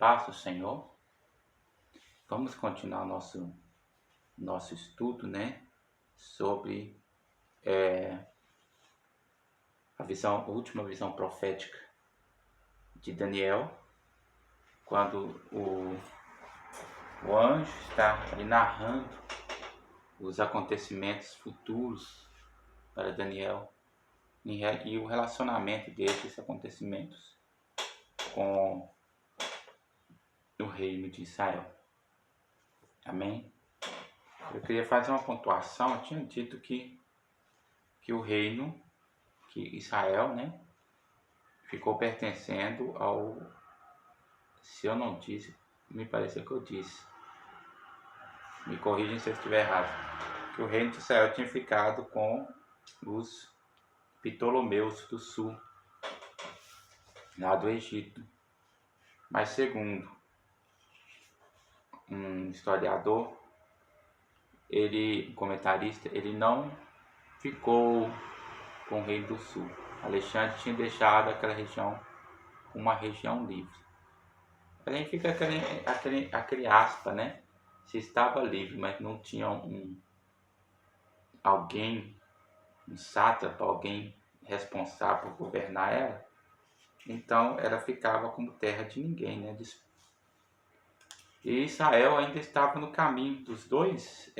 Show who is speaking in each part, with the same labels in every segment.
Speaker 1: Paz do Senhor. Vamos continuar nosso estudo, né? Sobre a última visão profética de Daniel, quando o anjo está ali narrando os acontecimentos futuros para Daniel e o relacionamento desses acontecimentos com o reino de Israel. Amém? Eu queria fazer uma pontuação. Eu tinha dito que o reino, que Israel, né, ficou pertencendo ao... Se eu não disse, me pareceu que eu disse. Me corrigem se eu estiver errado. Que o reino de Israel tinha ficado com os Ptolomeus do sul, lá do Egito. Mas segundo um historiador, um comentarista, ele não ficou com o reino do sul. Alexandre tinha deixado aquela região uma região livre. Aí fica aquele aspa, né? Se estava livre, mas não tinha alguém, um sátrapa, alguém responsável por governar ela, então ela ficava como terra de ninguém, né? E Israel ainda estava no caminho dos dois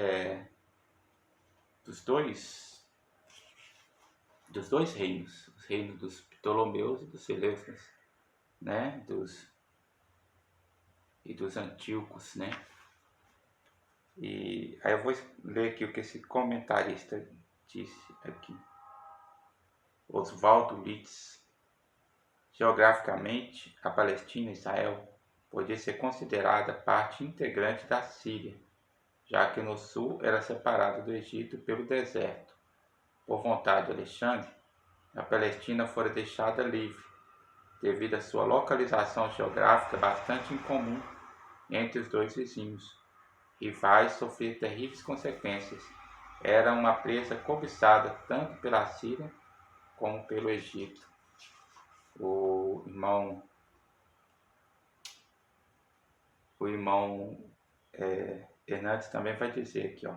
Speaker 1: reinos, os reinos dos Ptolomeus e dos Seleucidas, né? E dos Antíocos, né? E aí eu vou ler aqui o que esse comentarista disse aqui. Oswaldo Litz. Geograficamente, a Palestina, Israel, podia ser considerada parte integrante da Síria, já que no sul era separada do Egito pelo deserto. Por vontade de Alexandre, a Palestina fora deixada livre, devido à sua localização geográfica bastante incomum entre os dois vizinhos. Rivais sofrer terríveis consequências. Era uma presa cobiçada tanto pela Síria como pelo Egito. O irmão Hernandes também vai dizer aqui, ó.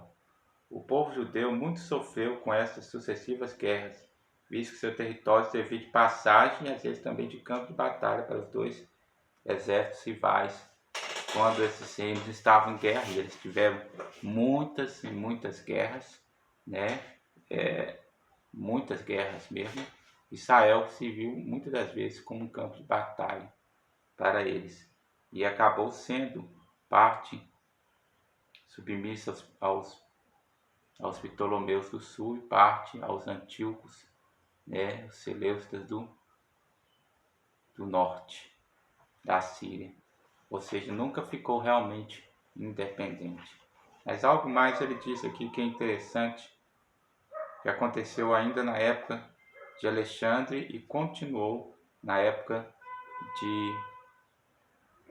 Speaker 1: O povo judeu muito sofreu com essas sucessivas guerras, visto que seu território servia de passagem e às vezes também de campo de batalha para os dois exércitos rivais. Quando esses reinos estavam em guerra, e eles tiveram muitas e muitas guerras, né? Muitas guerras mesmo. Israel se viu muitas das vezes como um campo de batalha para eles e acabou sendo parte submissa aos Ptolomeus do sul e parte aos Antíocos, né? Os Seleucidas do norte da Síria. Ou seja, nunca ficou realmente independente. Mas algo mais ele diz aqui que é interessante, que aconteceu ainda na época de Alexandre e continuou na época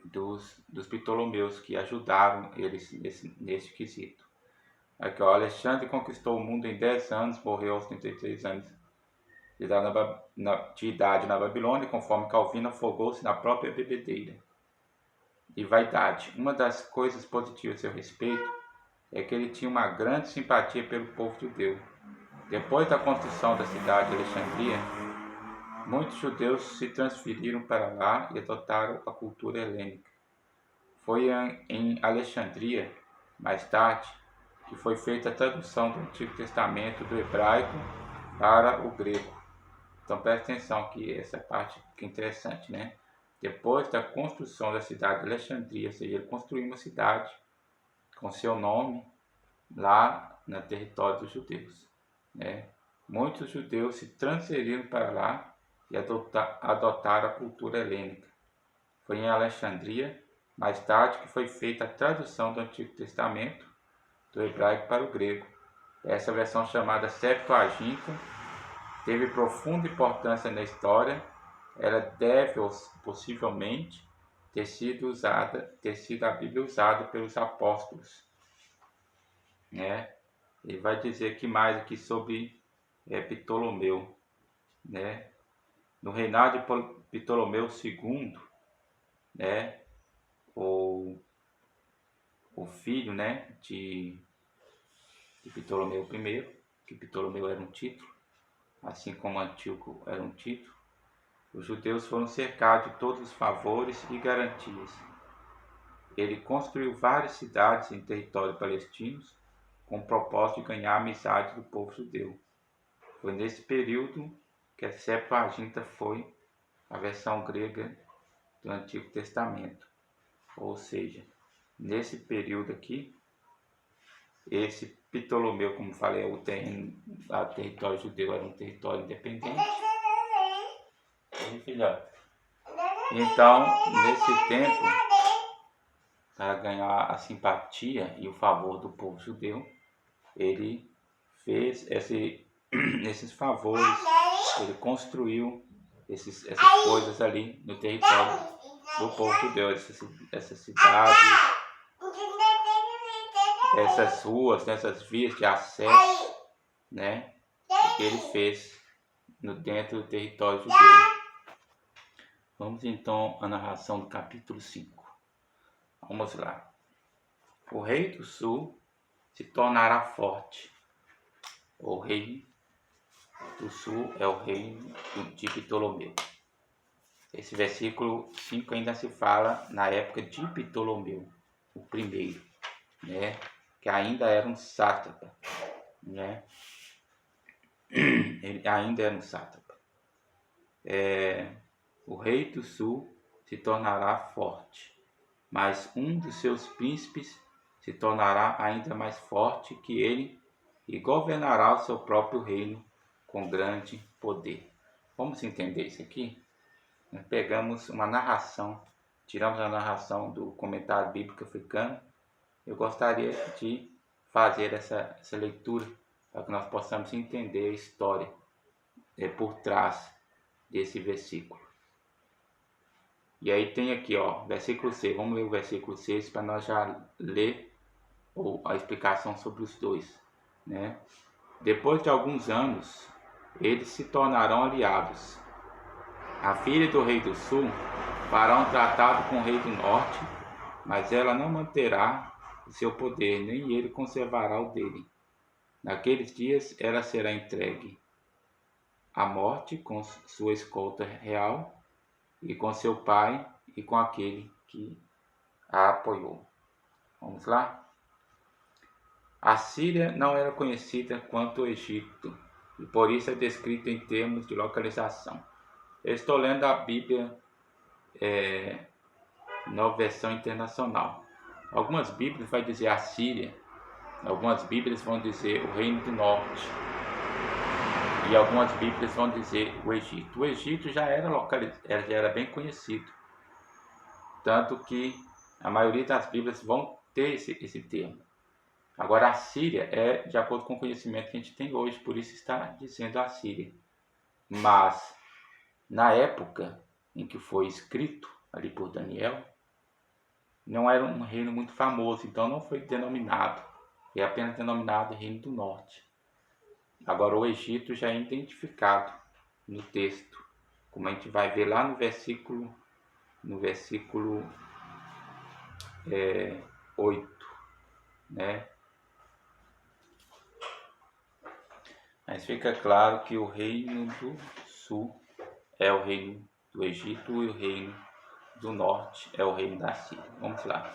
Speaker 1: dos Ptolomeus, que ajudaram eles nesse quesito. Aqui, ó, Alexandre conquistou o mundo em 10 anos, morreu aos 33 anos de idade na Babilônia, conforme Calvino afogou-se na própria bebedeira. E vaidade. Uma das coisas positivas a seu respeito é que ele tinha uma grande simpatia pelo povo judeu. Depois da construção da cidade de Alexandria, muitos judeus se transferiram para lá e adotaram a cultura helênica. Foi em Alexandria, mais tarde, que foi feita a tradução do Antigo Testamento do hebraico para o grego. Então preste atenção que essa parte que é interessante, né? Depois da construção da cidade de Alexandria, ou seja, ele construiu uma cidade com seu nome lá no território dos judeus, né? Muitos judeus se transferiram para lá e adotaram a cultura helênica. Foi em Alexandria, mais tarde, que foi feita a tradução do Antigo Testamento do hebraico para o grego. Essa versão, chamada Septuaginta, teve profunda importância na história. Ela deve possivelmente ter sido a Bíblia usada pelos apóstolos, né? Ele vai dizer aqui mais aqui sobre Ptolomeu, né? No reinado de Ptolomeu II, né? o filho, né, de Ptolomeu I, que Ptolomeu era um título, assim como Antíoco era um título, os judeus foram cercados de todos os favores e garantias. Ele construiu várias cidades em território palestino com o propósito de ganhar a amizade do povo judeu. Foi nesse período que a Septuaginta foi a versão grega do Antigo Testamento. Ou seja, nesse período aqui, esse Ptolomeu, como falei, o território judeu era um território independente. E, filhote? Então, nesse tempo, para ganhar a simpatia e o favor do povo judeu, ele fez esses favores, ele construiu essas coisas ali no território do povo judeu, essas cidades, essas ruas, essas vias de acesso, né, que ele fez dentro do território judeu. Vamos então à narração do capítulo 5. Vamos lá. O rei do sul se tornará forte. O rei do sul é o rei de Ptolomeu. Esse versículo 5 ainda se fala na época de Ptolomeu, o primeiro, né? Que ainda era um sátrapa, né? Ele ainda era um sátrapa. O rei do sul se tornará forte, mas um dos seus príncipes se tornará ainda mais forte que ele e governará o seu próprio reino com grande poder. Vamos entender isso aqui? Nós pegamos uma narração, tiramos a narração do comentário bíblico africano. Eu gostaria de fazer essa leitura para que nós possamos entender a história por trás desse versículo. E aí tem aqui, ó, versículo 6. Vamos ler o versículo 6 para nós já ler a explicação sobre os dois, né? Depois de alguns anos, eles se tornarão aliados. A filha do rei do sul fará um tratado com o rei do norte, mas ela não manterá o seu poder, nem ele conservará o dele. Naqueles dias ela será entregue à morte com sua escolta real, e com seu pai e com aquele que a apoiou. Vamos lá? A Síria não era conhecida quanto o Egito, e por isso é descrita em termos de localização. Eu estou lendo a Bíblia Nova Versão Internacional. Algumas Bíblias vão dizer a Síria, algumas Bíblias vão dizer o Reino do Norte, e algumas Bíblias vão dizer o Egito. O Egito já era bem conhecido, tanto que a maioria das Bíblias vão ter esse termo. Agora a Síria é de acordo com o conhecimento que a gente tem hoje, por isso está dizendo a Síria. Mas na época em que foi escrito ali por Daniel, não era um reino muito famoso, então não foi denominado, é apenas denominado Reino do Norte. Agora o Egito já é identificado no texto, como a gente vai ver lá no versículo 8, né? Mas fica claro que o reino do sul é o reino do Egito e o reino do norte é o reino da Síria. Vamos lá.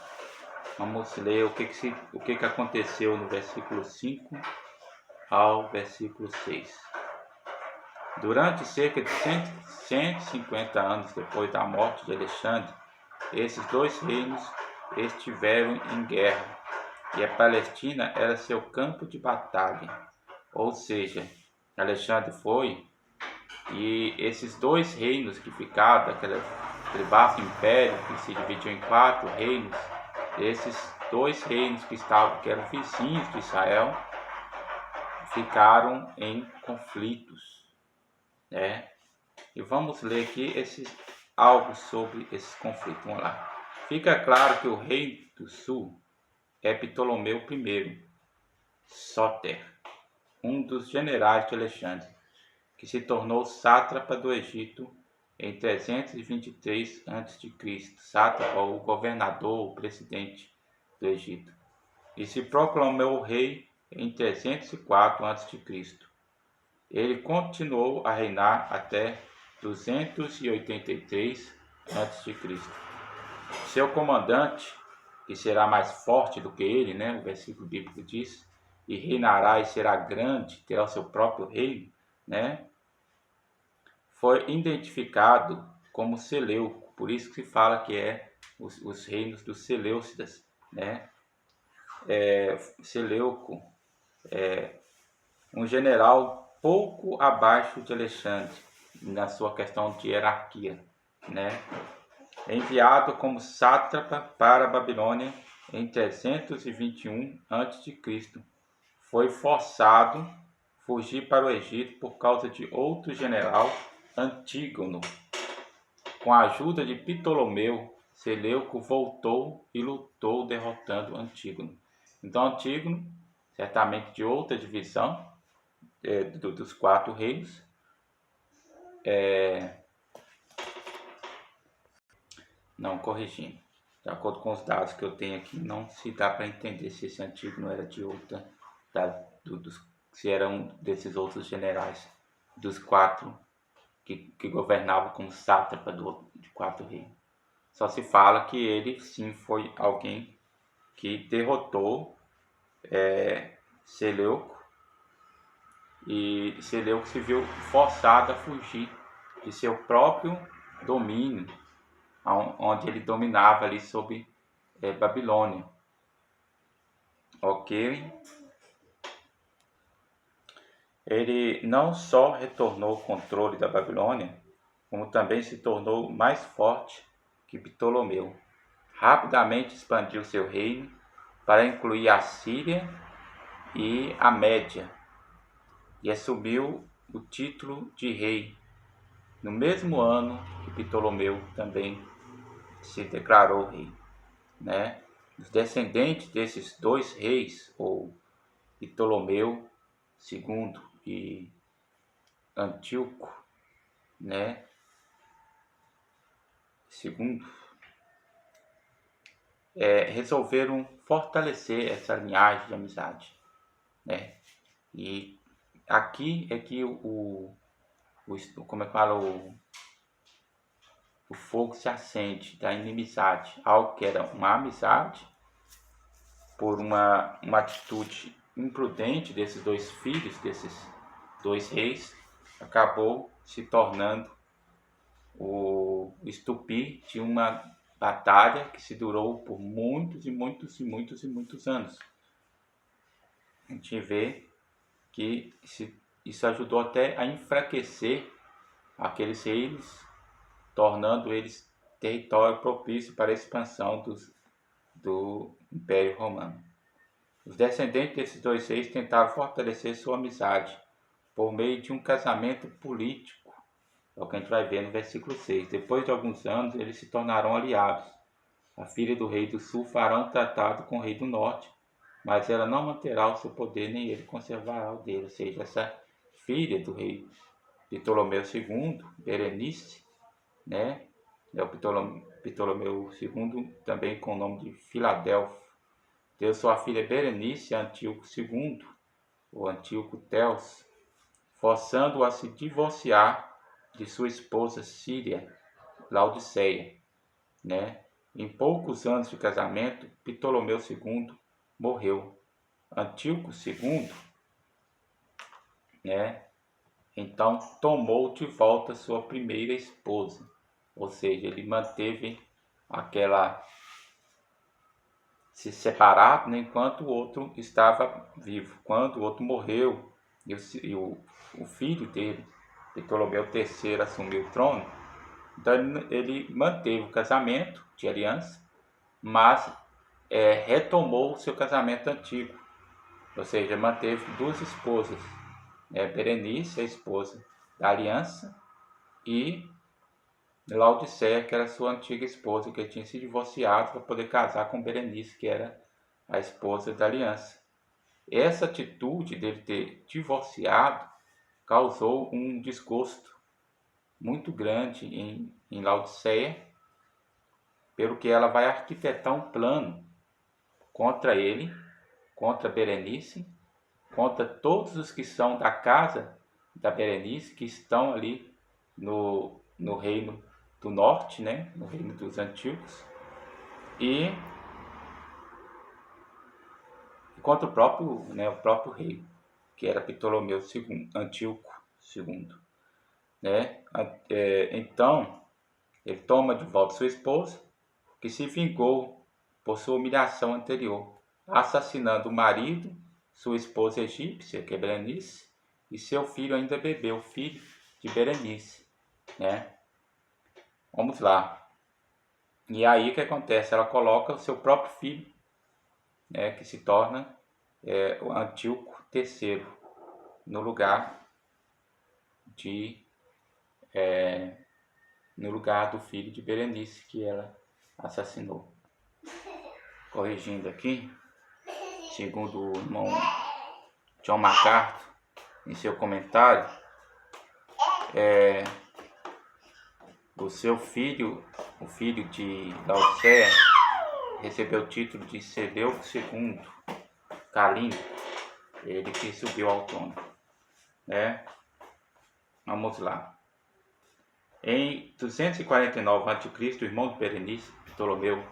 Speaker 1: Vamos ler o que aconteceu no versículo 5 ao versículo 6. Durante cerca de 150 anos depois da morte de Alexandre, esses dois reinos estiveram em guerra, e a Palestina era seu campo de batalha. Ou seja, Alexandre foi, e esses dois reinos que ficaram, aquele vasto império que se dividiu em 4 reinos, esses dois reinos que eram vizinhos de Israel, ficaram em conflitos, né? E vamos ler aqui algo sobre esses conflitos. Vamos lá. Fica claro que o rei do sul é Ptolomeu I, Sóter, um dos generais de Alexandre, que se tornou sátrapa do Egito em 323 a.C., sátrapa, o governador, o presidente do Egito, e se proclamou rei em 304 a.C. Ele continuou a reinar até 283 a.C. Seu comandante, que será mais forte do que ele, né? O versículo bíblico diz, e reinará e será grande, terá o seu próprio reino, né? Foi identificado como Seleuco, por isso que se fala que é os reinos dos Seleucidas, né? Seleuco é um general pouco abaixo de Alexandre na sua questão de hierarquia, né? Enviado como sátrapa para a Babilônia em 321 a.C., foi forçado a fugir para o Egito por causa de outro general, Antígono. Com a ajuda de Ptolomeu, Seleuco voltou e lutou derrotando Antígono. Então Antígono, certamente de outra divisão dos 4 reinos, não, corrigindo, de acordo com os dados que eu tenho aqui, não se dá para entender se esse Antígono era de outra, se era um desses outros generais dos 4 que governavam como sátrapa de 4 reinos. Só se fala que ele sim foi alguém que derrotou Seleuco, e Seleuco se viu forçado a fugir de seu próprio domínio, onde ele dominava ali sobre Babilônia. Ok? Ele não só retornou o controle da Babilônia, como também se tornou mais forte que Ptolomeu. Rapidamente expandiu seu reino para incluir a Síria e a Média, e assumiu o título de rei no mesmo ano que Ptolomeu também se declarou rei, né? Os descendentes desses 2 reis, ou Ptolomeu II e Antíoco, né? Segundo, resolveram fortalecer essa linhagem de amizade, né? E aqui é que como é que fala, o fogo se acende da inimizade, algo que era uma amizade, por uma atitude imprudente desses 2 filhos, desses 2 reis, acabou se tornando o estupim de uma batalha que se durou por muitos e muitos e muitos e muitos anos. A gente vê que isso ajudou até a enfraquecer aqueles reis, tornando eles território propício para a expansão do Império Romano. Os descendentes desses 2 reis tentaram fortalecer sua amizade por meio de um casamento político. É o que a gente vai ver no versículo 6. Depois de alguns anos, eles se tornarão aliados. A filha do rei do sul fará um tratado com o rei do norte, mas ela não manterá o seu poder, nem ele conservará o dele. Ou seja, essa filha do rei Ptolomeu II, Berenice, né? É o Ptolomeu II, também com o nome de Filadelfo, deu sua filha Berenice a Antíoco II, ou Antíoco Teos, forçando-o a se divorciar de sua esposa síria, Laodiceia, né? Em poucos anos de casamento, Ptolomeu II morreu. Antíoco II, né? Então tomou de volta sua primeira esposa, ou seja, ele manteve aquela se separado, né, enquanto o outro estava vivo. Quando o outro morreu e o filho dele, Ptolomeu III, assumiu o trono, então ele manteve o casamento de aliança, mas retomou o seu casamento antigo, ou seja, manteve 2 esposas, Berenice, a esposa da aliança, e Laodiceia, que era sua antiga esposa, que ele tinha se divorciado para poder casar com Berenice, que era a esposa da aliança. Essa atitude dele ter divorciado causou um desgosto muito grande em Laodiceia, pelo que ela vai arquitetar um plano contra ele, contra Berenice, contra todos os que são da casa da Berenice, que estão ali no reino do norte, né? No reino dos Antíocos, e contra o próprio rei, que era Ptolomeu II, Antíoco II, né? Então, ele toma de volta sua esposa, que se vingou por sua humilhação anterior, assassinando o marido, sua esposa egípcia, que é Berenice, e seu filho ainda bebê, o filho de Berenice, né? Vamos lá. E aí o que acontece? Ela coloca o seu próprio filho, né, que se torna o Antíoco III, no lugar do filho de Berenice, que ela assassinou. Corrigindo aqui, segundo o irmão John MacArthur, em seu comentário, o filho de Laodiceia, recebeu o título de Seleuco II Calínico, ele que subiu ao trono, né? Vamos lá. Em 249 a.C., o irmão de Berenice, Ptolomeu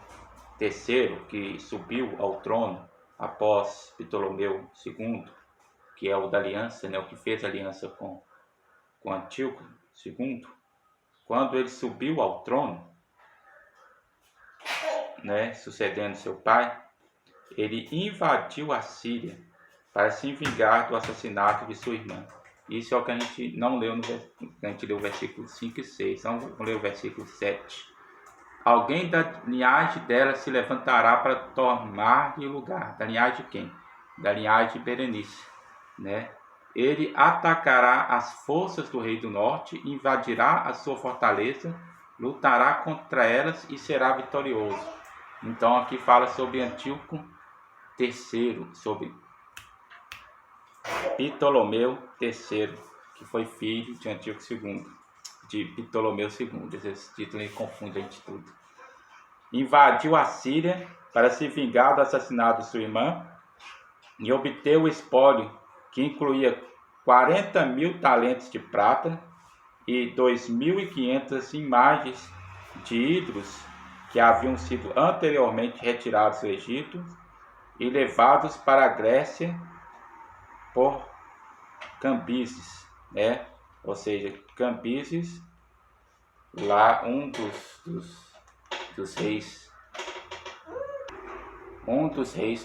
Speaker 1: III, que subiu ao trono após Ptolomeu II, que é o da aliança, né, o que fez aliança com Antíoco II, quando ele subiu ao trono, né, sucedendo seu pai, ele invadiu a Síria para se vingar do assassinato de sua irmã. Isso é o que a gente não leu, a gente leu o versículo 5 e 6, então vamos ler o versículo 7. Alguém da linhagem dela se levantará para tomar-lhe lugar. Da linhagem de quem? Da linhagem de Berenice, né? Ele atacará as forças do rei do norte, invadirá a sua fortaleza, lutará contra elas e será vitorioso. Então aqui fala sobre Antíoco III, sobre Ptolomeu III, que foi filho de Antíoco II, de Ptolomeu II. Esse título ele confunde a gente tudo. Invadiu a Síria para se vingar do assassinato de sua irmã e obteve o espólio, que incluía 40.000 talentos de prata e 2.500 imagens de ídolos que haviam sido anteriormente retirados do Egito e levados para a Grécia por Cambises, né? Ou seja, Cambises, lá um dos reis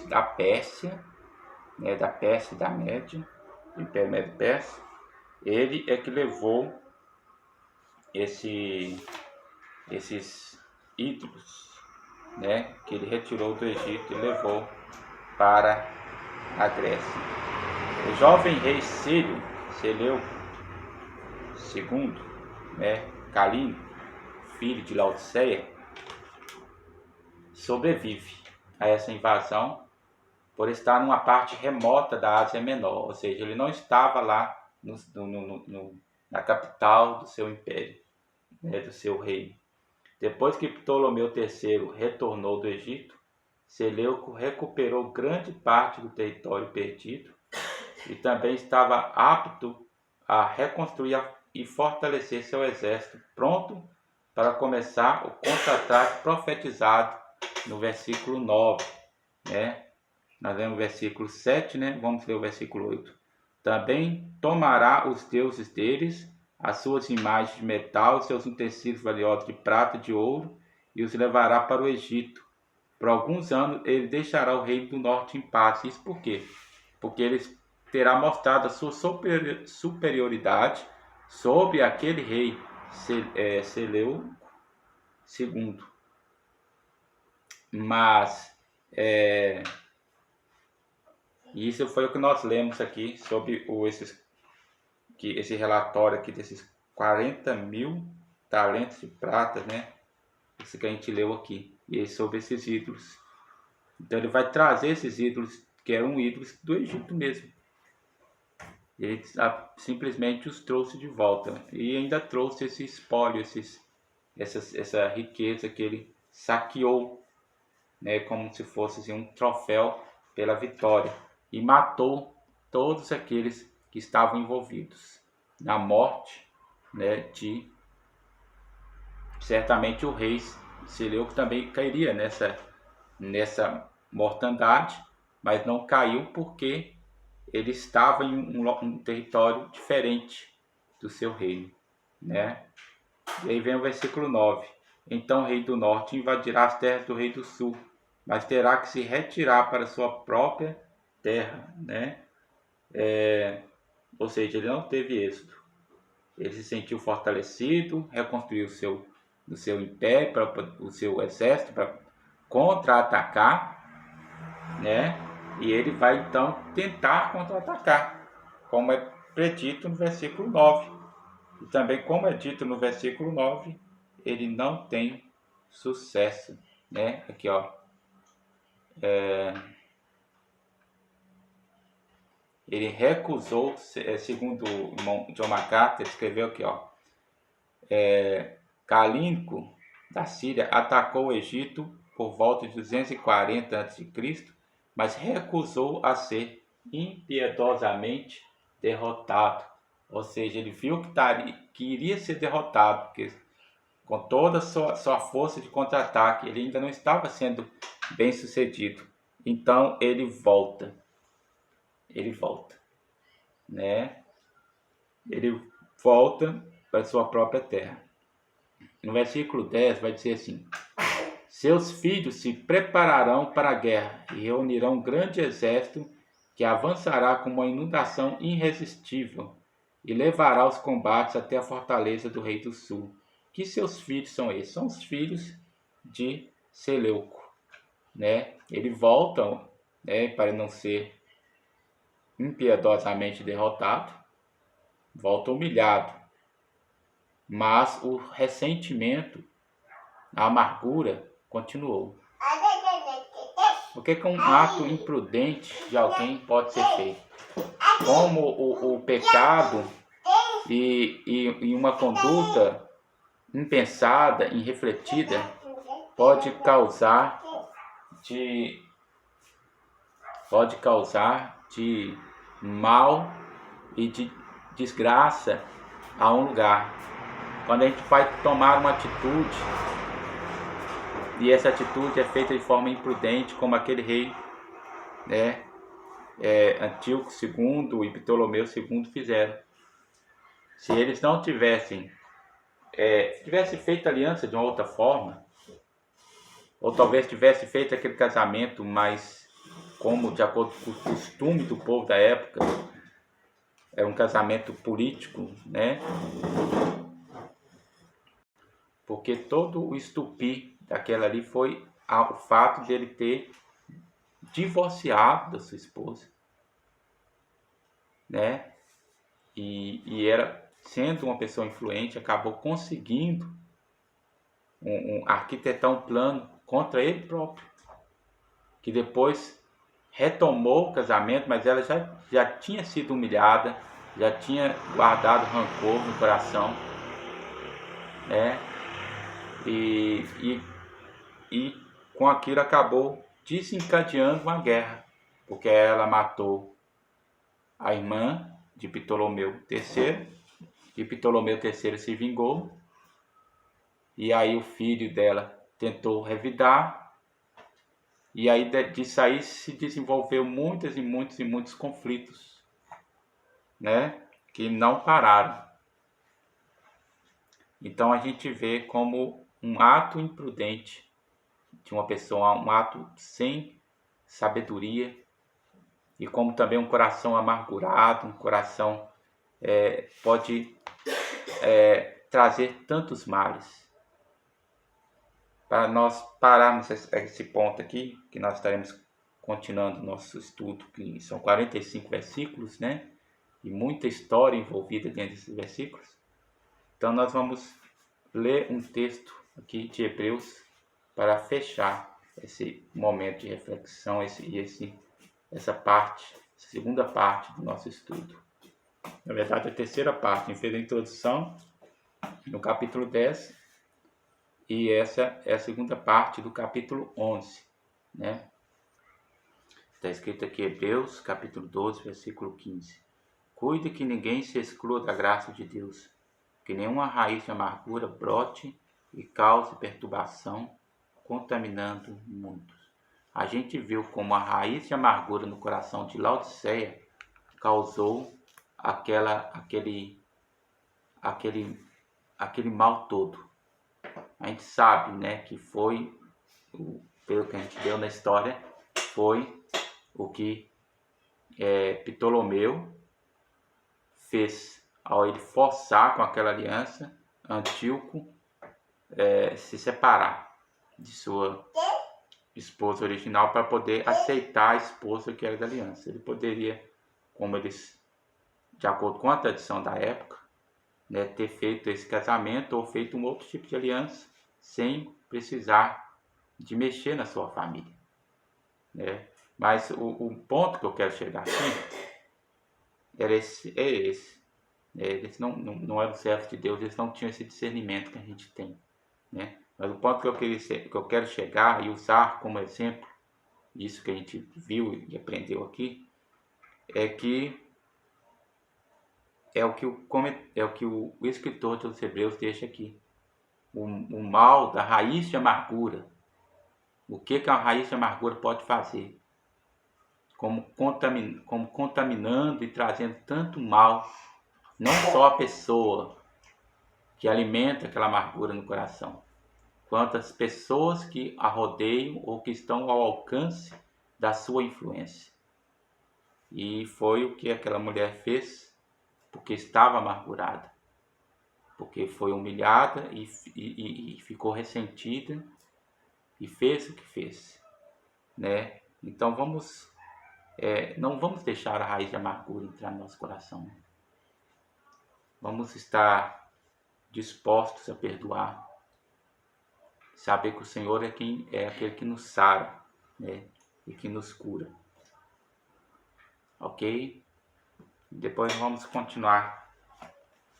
Speaker 1: da Pérsia, né, da Pérsia e da Média, do Império Médio-Persa, ele é que levou esses ídolos, né, que ele retirou do Egito e levou para a Grécia. O jovem rei sírio, Seleuco II, né, Calínico, filho de Laodiceia, sobrevive a essa invasão por estar numa parte remota da Ásia Menor, ou seja, ele não estava lá na capital do seu império, né, do seu reino. Depois que Ptolomeu III retornou do Egito, Seleuco recuperou grande parte do território perdido e também estava apto a reconstruir e fortalecer seu exército, pronto para começar o contra-ataque profetizado no versículo 9, né? Nós lemos o versículo 7, né? Vamos ler o versículo 8. Também tomará os deuses deles, as suas imagens de metal, seus utensílios valiosos de prata e de ouro, e os levará para o Egito. Por alguns anos ele deixará o reino do norte em paz. Isso por quê? Porque ele terá mostrado a sua superioridade sobre aquele rei Seleuco II. Mas isso foi o que nós lemos aqui sobre esse relatório aqui desses 40.000 talentos de prata, né? Isso que a gente leu aqui. E sobre esses ídolos. Então ele vai trazer esses ídolos, que eram ídolos do Egito mesmo. ele simplesmente os trouxe de volta e ainda trouxe esse espólio, essa riqueza que ele saqueou, né, como se fosse assim, um troféu pela vitória, e matou todos aqueles que estavam envolvidos na morte, né, de certamente o rei Seleuco também cairia nessa mortandade, mas não caiu porque ele estava em um território diferente do seu reino, né? E aí vem o versículo 9. Então o rei do norte invadirá as terras do rei do sul, mas terá que se retirar para sua própria terra, né? Ou seja, ele não teve êxito. Ele se sentiu fortalecido, reconstruiu o seu império, o seu exército para contra-atacar, né? E ele vai então tentar contra-atacar, como é predito no versículo 9. E também, como é dito no versículo 9, ele não tem sucesso, né? Aqui, ó. Ele recusou, segundo o irmão John MacArthur, ele escreveu aqui, ó. Calínico da Síria atacou o Egito por volta de 240 a.C., mas recusou a ser impiedosamente derrotado. Ou seja, ele viu que iria ser derrotado, porque com toda a sua força de contra-ataque, ele ainda não estava sendo bem sucedido. Então ele volta, né? Ele volta para sua própria terra. No versículo 10 vai dizer assim: seus filhos se prepararão para a guerra e reunirão um grande exército que avançará como uma inundação irresistível e levará os combates até a fortaleza do rei do sul. Que seus filhos são esses? São os filhos de Seleuco, né? Eles voltam, né, para não ser impiedosamente derrotado, volta humilhado, mas o ressentimento, a amargura continuou. O que um ato imprudente de alguém pode ser feito? Como o pecado e uma conduta impensada, irrefletida, pode causar de mal e de desgraça a um lugar. Quando a gente vai tomar uma atitude e essa atitude é feita de forma imprudente, como aquele rei, né, Antíoco II e Ptolomeu II fizeram. Se eles não tivessem feito aliança de uma outra forma, ou talvez tivesse feito aquele casamento mais como de acordo com o costume do povo da época, era um casamento político, né? Porque todo o estupim daquela ali foi o fato de ele ter divorciado da sua esposa, né? E era, sendo uma pessoa influente, acabou conseguindo arquitetar um plano contra ele próprio, que depois retomou o casamento, mas ela já tinha sido humilhada, já tinha guardado rancor no coração, né? E com aquilo acabou desencadeando uma guerra, porque ela matou a irmã de Ptolomeu III, e Ptolomeu III se vingou, e aí o filho dela tentou revidar, e aí disso aí se desenvolveu muitos conflitos, né, que não pararam. Então a gente vê como um ato imprudente de uma pessoa, um ato sem sabedoria, e como também um coração amargurado, um coração pode trazer tantos males. Para nós pararmos esse ponto aqui, que nós estaremos continuando nosso estudo, que são 45 versículos, né? E muita história envolvida dentro desses versículos. Então nós vamos ler um texto aqui de Hebreus para fechar esse momento de reflexão, essa segunda parte do nosso estudo. Na verdade, a terceira parte. A gente fez a introdução no capítulo 10 e essa é a segunda parte do capítulo 11, né? Está escrito aqui, Hebreus, capítulo 12, versículo 15. Cuide que ninguém se exclua da graça de Deus, que nenhuma raiz de amargura brote e cause perturbação, contaminando muitos. A gente viu como a raiz de amargura no coração de Laodiceia causou aquele mal todo. A gente sabe, né, que foi, pelo que a gente deu na história, foi o que Ptolomeu fez ao ele forçar com aquela aliança Antíoco se separar de sua esposa original para poder aceitar a esposa que era da aliança. Ele poderia, como eles, de acordo com a tradição da época, né, ter feito esse casamento ou feito um outro tipo de aliança sem precisar de mexer na sua família, né? Mas o ponto que eu quero chegar aqui é esse. Eles não eram servos de Deus, eles não tinham esse discernimento que a gente tem, né? Mas o ponto que eu quero chegar e usar como exemplo, isso que a gente viu e aprendeu aqui, é que é o que o escritor dos Hebreus deixa aqui. O mal da raiz de amargura. O que a raiz de amargura pode fazer? Como contaminando e trazendo tanto mal, não só a pessoa que alimenta aquela amargura no coração, quanto as pessoas que a rodeiam ou que estão ao alcance da sua influência. E foi o que aquela mulher fez, porque estava amargurada, porque foi humilhada e ficou ressentida e fez o que fez, né? Então não vamos deixar a raiz de amargura entrar no nosso coração. Vamos estar dispostos a perdoar, saber que o Senhor é aquele que nos sara, né? E que nos cura. Ok? Depois vamos continuar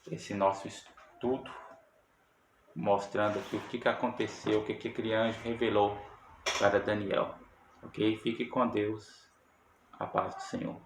Speaker 1: esse nosso estudo, mostrando aqui o que aconteceu, o que aquele anjo revelou para Daniel. Ok? Fique com Deus. A paz do Senhor.